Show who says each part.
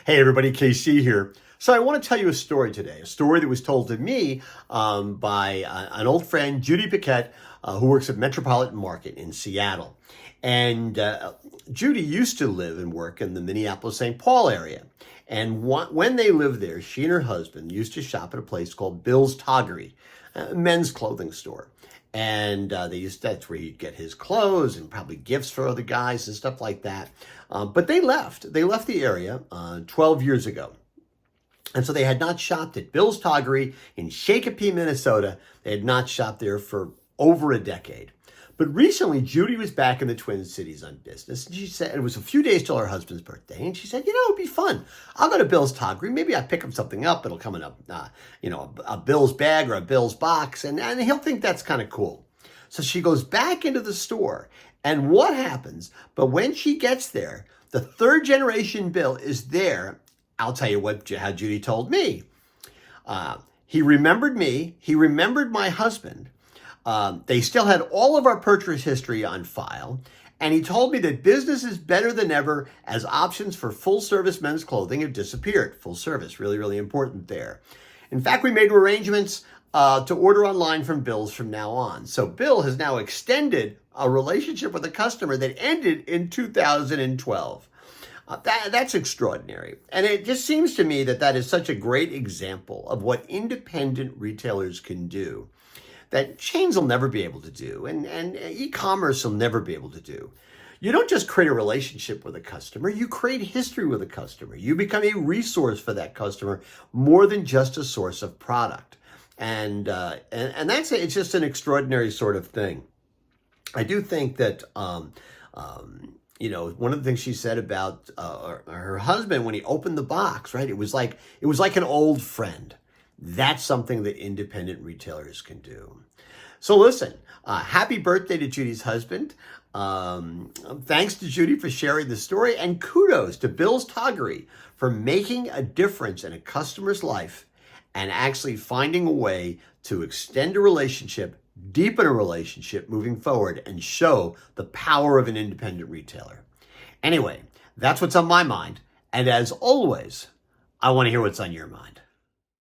Speaker 1: Hey everybody, KC here. So I want to tell you a story today, a story that was told to me by an old friend, Judy Bequette, who works at Metropolitan Market in Seattle. And Judy used to live and work in the Minneapolis-St. Paul area. And when they lived there, she and her husband used to shop at a place called Bill's Toggery, a men's clothing store. And that's where he'd get his clothes and probably gifts for other guys and stuff like that. But they left the area 12 years ago. And so they had not shopped at Bill's Toggery in Shakopee, Minnesota. They had not shopped there for over a decade. But recently, Judy was back in the Twin Cities on business. And she said, it was a few days till her husband's birthday. And she said, it'd be fun. I'll go to Bill's Toggery. Maybe I pick him something up. It'll come in a Bill's bag or a Bill's box. And he'll think that's kind of cool. So she goes back into the store. And what happens? But when she gets there, the third generation Bill is there. I'll tell you how Judy told me. He remembered me. He remembered my husband. They still had all of our purchase history on file. And he told me that business is better than ever as options for full-service men's clothing have disappeared. Full service, really, really important there. In fact, we made arrangements to order online from Bill's from now on. So Bill has now extended a relationship with a customer that ended in 2012. That's extraordinary. And it just seems to me that is such a great example of what independent retailers can do that chains will never be able to do and e-commerce will never be able to do. You don't just create a relationship with a customer, you create history with a customer. You become a resource for that customer more than just a source of product. And it's just an extraordinary sort of thing. I do think that one of the things she said about her husband when he opened the box, right? It was like an old friend. That's something that independent retailers can do. So listen, happy birthday to Judy's husband. Thanks to Judy for sharing the story, and kudos to Bill's Toggery for making a difference in a customer's life and actually finding a way to extend a relationship, deepen a relationship moving forward, and show the power of an independent retailer. Anyway, that's what's on my mind. And as always, I want to hear what's on your mind.